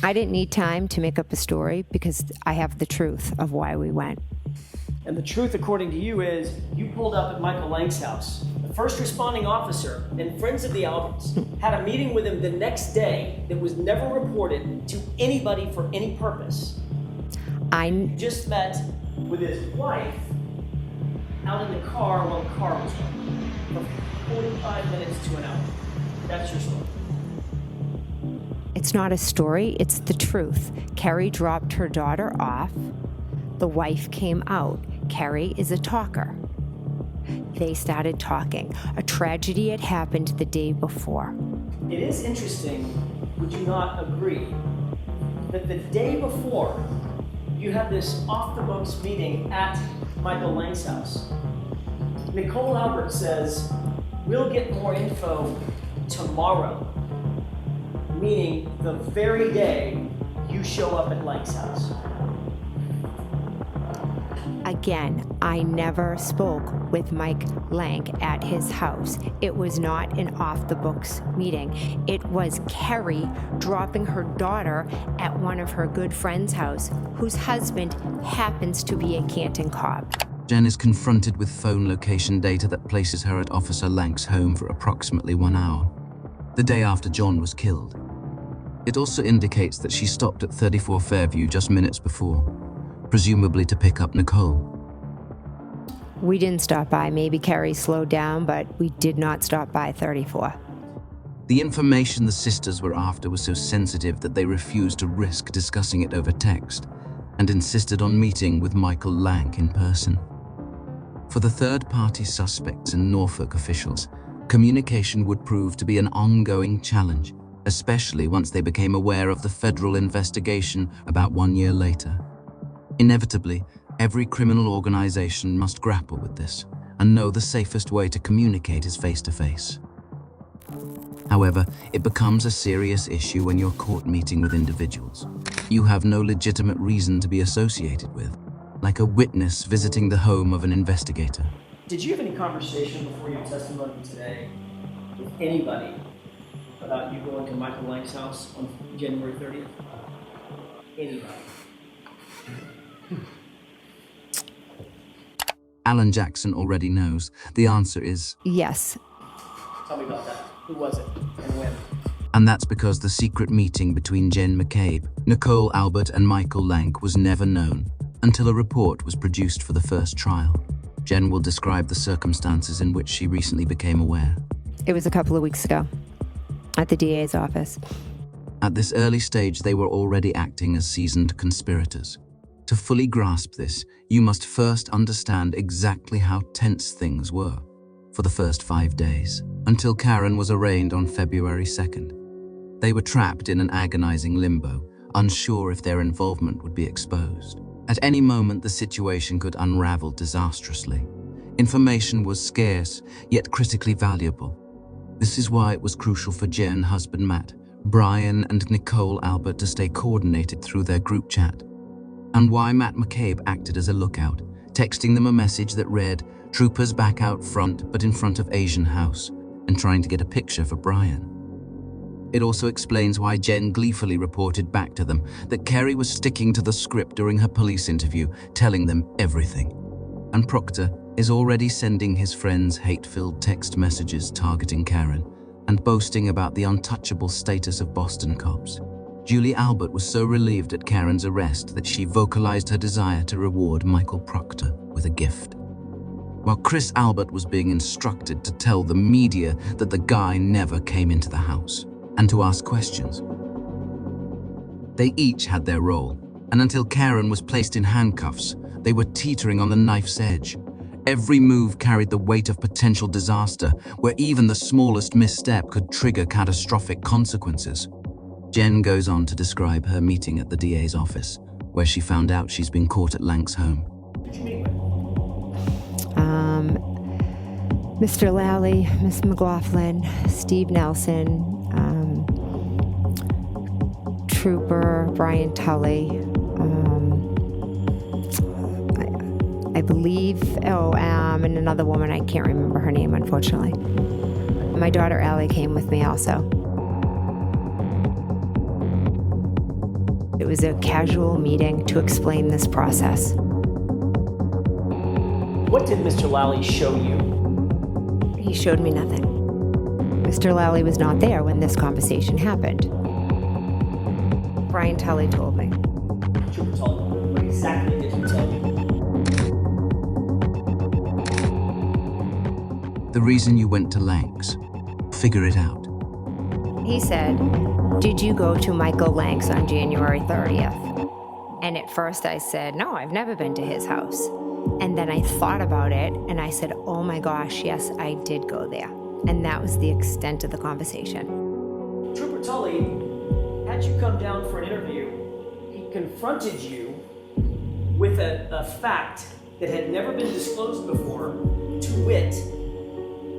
I didn't need time to make up a story because I have the truth of why we went. And the truth, according to you, is you pulled up at Michael Lank's house. The first responding officer and friends of the Alberts had a meeting with him the next day that was never reported to anybody for any purpose. You just met with his wife out in the car while the car was running for 45 minutes to an hour. That's your story. It's not a story, it's the truth. Carrie dropped her daughter off. The wife came out. Carrie is a talker. They started talking. A tragedy had happened the day before. It is interesting, would you not agree, that the day before you had this off-the-books meeting at Michael Lank's house. Nicole Albert says, we'll get more info tomorrow, meaning the very day you show up at Lank's house. Again, I never spoke with Mike Lank at his house. It was not an off-the-books meeting. It was Carrie dropping her daughter at one of her good friends' house, whose husband happens to be a Canton cop. Jen is confronted with phone location data that places her at Officer Lank's home for approximately 1 hour, the day after John was killed. It also indicates that she stopped at 34 Fairview just minutes before, presumably to pick up Nicole. We didn't stop by. Maybe Carrie slowed down, but we did not stop by 34. The information the sisters were after was so sensitive that they refused to risk discussing it over text and insisted on meeting with Michael Lank in person. For the third-party suspects and Norfolk officials, communication would prove to be an ongoing challenge, especially once they became aware of the federal investigation about 1 year later. Inevitably, every criminal organization must grapple with this and know the safest way to communicate is face-to-face. However, it becomes a serious issue when you're caught meeting with individuals you have no legitimate reason to be associated with, like a witness visiting the home of an investigator. Did you have any conversation before your testimony today with anybody about you going to Michael Lank's house on January 30th? Anybody? Alan Jackson already knows. The answer is yes. Tell me about that. Who was it and when? And that's because the secret meeting between Jen McCabe, Nicole Albert, and Michael Lank was never known until a report was produced for the first trial. Jen will describe the circumstances in which she recently became aware. It was a couple of weeks ago at the DA's office. At this early stage, they were already acting as seasoned conspirators. To fully grasp this, you must first understand exactly how tense things were for the first 5 days, until Karen was arraigned on February 2nd. They were trapped in an agonizing limbo, unsure if their involvement would be exposed. At any moment, the situation could unravel disastrously. Information was scarce, yet critically valuable. This is why it was crucial for Jen, husband Matt, Brian, and Nicole Albert to stay coordinated through their group chat, and why Matt McCabe acted as a lookout, texting them a message that read, "Troopers back out front, but in front of Asian house," and trying to get a picture for Brian. It also explains why Jen gleefully reported back to them that Carrie was sticking to the script during her police interview, telling them everything. And Proctor is already sending his friends hate-filled text messages targeting Karen and boasting about the untouchable status of Boston cops. Julie Albert was so relieved at Karen's arrest that she vocalized her desire to reward Michael Proctor with a gift, while Chris Albert was being instructed to tell the media that the guy never came into the house and to ask questions. They each had their role, and until Karen was placed in handcuffs, they were teetering on the knife's edge. Every move carried the weight of potential disaster, where even the smallest misstep could trigger catastrophic consequences. Jen goes on to describe her meeting at the DA's office, where she found out she's been caught at Lank's home. Mr. Lally, Miss McLaughlin, Steve Nelson, Trooper Brian Tully, I believe, and another woman, I can't remember her name, unfortunately. My daughter Allie came with me also. It was a casual meeting to explain this process. What did Mr. Lally show you? He showed me nothing. Mr. Lally was not there when this conversation happened. Brian Tully told me. Trooper Tully, what exactly did he tell you? The reason you went to Lank's. Figure it out. He said, "Did you go to Michael Lank's on January 30th? And at first I said, no, I've never been to his house. And then I thought about it and I said, oh my gosh, yes, I did go there. And that was the extent of the conversation. Trooper Tully had you come down for an interview. He confronted you with a fact that had never been disclosed before, to wit,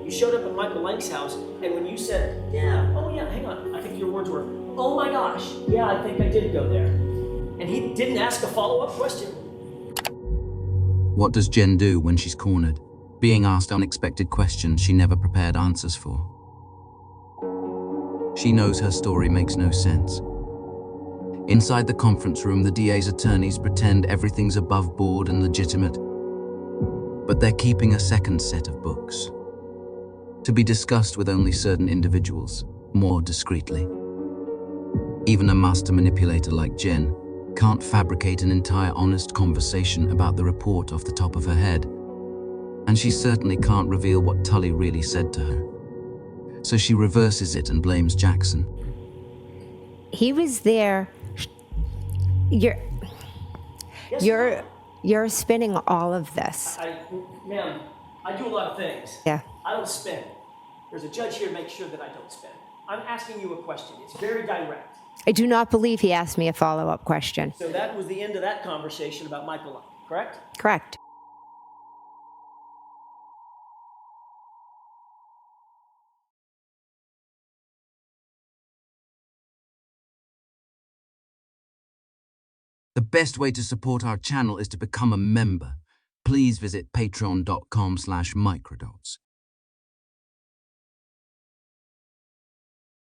you showed up at Michael Lank's house, and when you said, hang on, I think your words were, oh my gosh, yeah, I think I did go there. And he didn't ask a follow-up question. What does Jen do when she's cornered, being asked unexpected questions she never prepared answers for? She knows her story makes no sense. Inside the conference room, the DA's attorneys pretend everything's above board and legitimate, but they're keeping a second set of books, to be discussed with only certain individuals, more discreetly. Even a master manipulator like Jen can't fabricate an entire honest conversation about the report off the top of her head, and she certainly can't reveal what Tully really said to her. So she reverses it and blames Jackson. He was there. You're spinning all of this. Ma'am, I do a lot of things. Yeah. I don't spin. There's a judge here to make sure that I don't spin. I'm asking you a question. It's very direct. I do not believe he asked me a follow-up question. So that was the end of that conversation about Michael Lank, correct? Correct. The best way to support our channel is to become a member. Please visit patreon.com/microdots.